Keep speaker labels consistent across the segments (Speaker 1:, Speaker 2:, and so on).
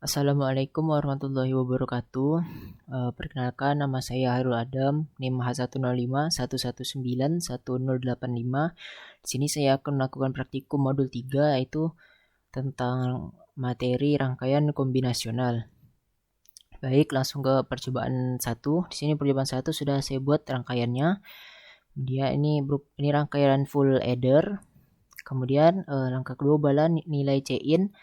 Speaker 1: Assalamualaikum warahmatullahi wabarakatuh. Perkenalkan, nama saya Hairul Adam, NIM H10511911085. Di sini saya akan melakukan praktikum modul 3, yaitu tentang materi rangkaian kombinasional. Baik, langsung ke percobaan 1. Di sini percobaan 1 sudah saya buat rangkaiannya. Dia ini rangkaian full adder. Kemudian langkah kedua adalah nilai C-in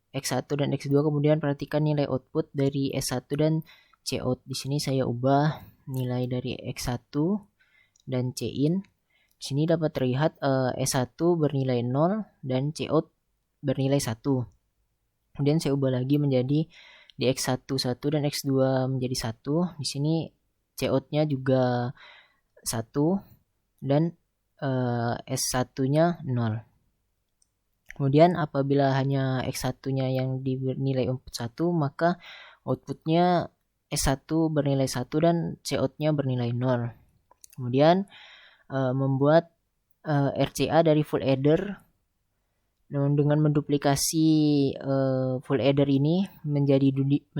Speaker 1: X1 dan X2, kemudian perhatikan nilai output dari S1 dan Cout. Di sini saya ubah nilai dari X1 dan Cin. Di sini dapat terlihat S1 bernilai 0 dan Cout bernilai 1. Kemudian saya ubah lagi menjadi di X1 1 dan X2 menjadi 1. Di sini Cout-nya juga 1 dan S1-nya 0. Kemudian apabila hanya X1-nya yang dinilai input 1, maka outputnya S1 bernilai 1 dan Cout-nya bernilai 0. Kemudian membuat RCA dari full adder dengan menduplikasi full adder ini menjadi 2,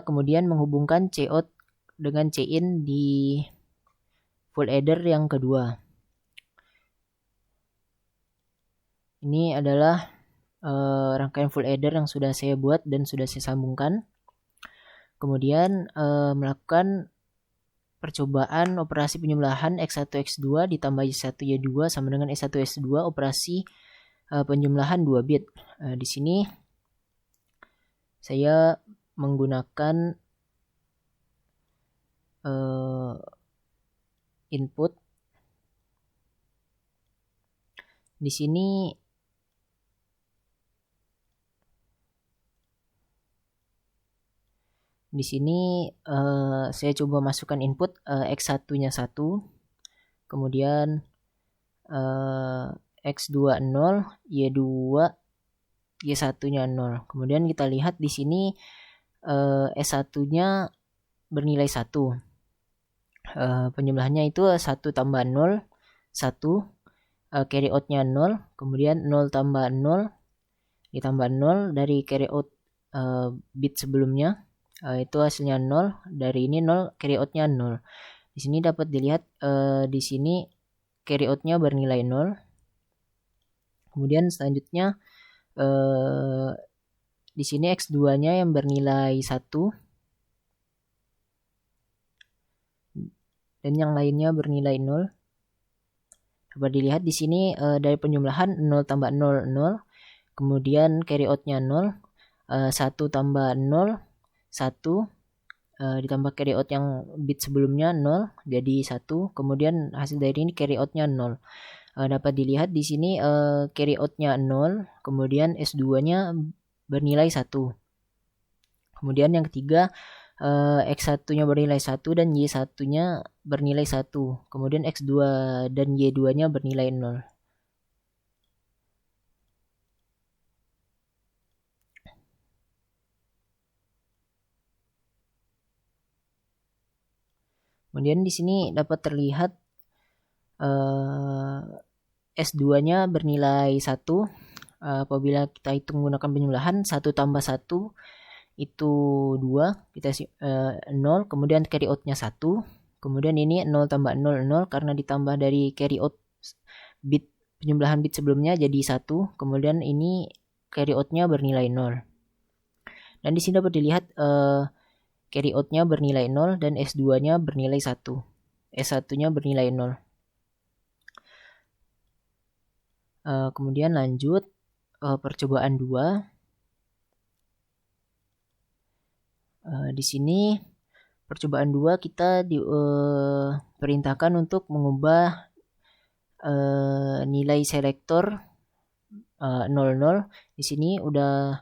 Speaker 1: kemudian menghubungkan Cout dengan Cin di full adder yang kedua. Ini adalah rangkaian full adder yang sudah saya buat dan sudah saya sambungkan. Kemudian melakukan percobaan operasi penjumlahan X1 X2 ditambah Y1 Y2 sama dengan S1 S2, operasi penjumlahan 2 bit. Di sini saya menggunakan input. Di sini saya coba masukkan input X1-nya 1, kemudian X2 0, Y2, Y1-nya 0. Kemudian kita lihat di sini S1-nya bernilai 1. Penjumlahannya itu 1 tambah 0, 1, carry out-nya 0, kemudian 0 tambah 0 ditambah 0 dari carry out bit sebelumnya. Itu hasilnya 0, dari ini 0, carry out-nya 0. Di sini dapat dilihat di sini carry out-nya bernilai 0. Kemudian selanjutnya di sini X2-nya yang bernilai 1 dan yang lainnya bernilai 0. Dapat dilihat di sini dari penjumlahan 0 tambah 0 0, kemudian carry out-nya 0, 1 tambah 0 1, ditambah carry out yang bit sebelumnya 0 jadi 1, kemudian hasil dari ini carry out-nya 0. Dapat dilihat di sini carry out-nya 0, kemudian S2-nya bernilai 1. Kemudian yang ketiga X1-nya bernilai 1 dan Y1-nya bernilai 1. Kemudian X2 dan Y2-nya bernilai 0. Kemudian di sini dapat terlihat S2-nya bernilai 1. Apabila kita hitung menggunakan penjumlahan 1 tambah 1 itu 2, kita 0, kemudian carry out-nya 1. Kemudian ini 0 tambah 0 0 karena ditambah dari carry out bit penjumlahan bit sebelumnya jadi 1. Kemudian ini carry out-nya bernilai 0. Dan di sini dapat dilihat carry out-nya bernilai 0 dan S2-nya bernilai 1. S1-nya bernilai 0. Kemudian lanjut percobaan 2. Di sini percobaan 2 kita diperintahkan untuk mengubah nilai selektor 00. Di sini udah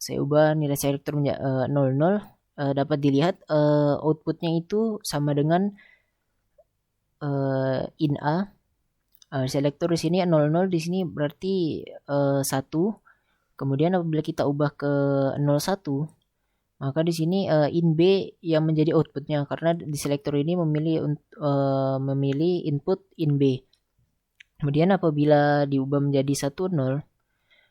Speaker 1: saya ubah nilai selektor menjadi 00. Dapat dilihat outputnya itu sama dengan in A. Selektor di sini 00, di sini berarti 1. Kemudian apabila kita ubah ke 01, maka di sini in B yang menjadi outputnya karena di selektor ini memilih input in B. Kemudian apabila diubah menjadi 10,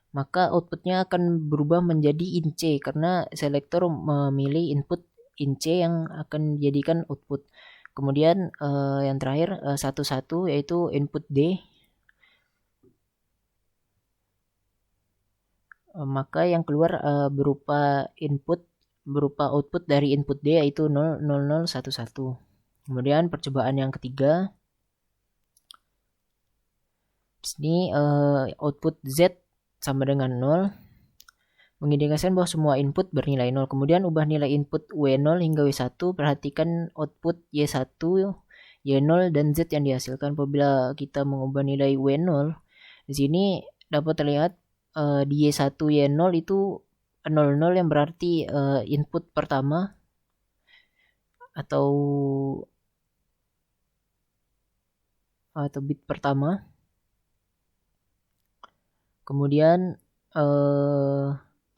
Speaker 1: maka outputnya akan berubah menjadi int C karena selektor memilih input int C yang akan dijadikan output. Kemudian yang terakhir 11 yaitu input D. Maka yang keluar berupa output dari input D yaitu 0 0 0 1 1. Kemudian percobaan yang ketiga, di sini output Z sama dengan 0, mengindikasikan bahwa semua input bernilai 0. Kemudian ubah nilai input W0 hingga W1, perhatikan output Y1, Y0 dan Z yang dihasilkan. Apabila kita mengubah nilai W0, di sini dapat terlihat di Y1 Y0 itu 00 yang berarti input pertama atau bit pertama. Kemudian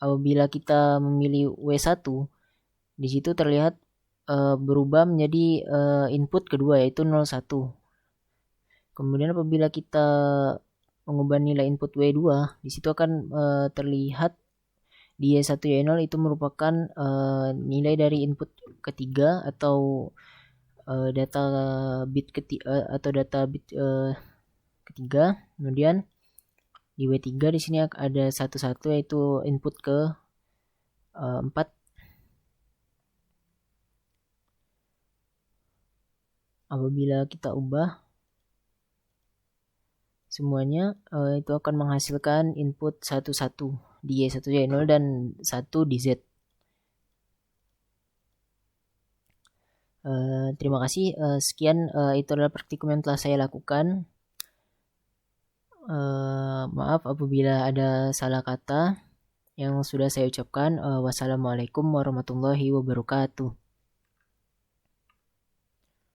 Speaker 1: apabila kita memilih W1, di situ terlihat berubah menjadi input kedua yaitu 01. Kemudian apabila kita mengubah nilai input W2, di situ akan terlihat di Y1 Y0 itu merupakan nilai dari input ketiga atau data bit ketiga. Kemudian di W3 di sini ada 11 yaitu input ke 4. Apabila kita ubah semuanya, itu akan menghasilkan input 11 di Y1 Y0 dan 1 di Z. Terima kasih. Sekian itu adalah praktikum yang telah saya lakukan. Maaf apabila ada salah kata yang sudah saya ucapkan. Wassalamualaikum warahmatullahi wabarakatuh.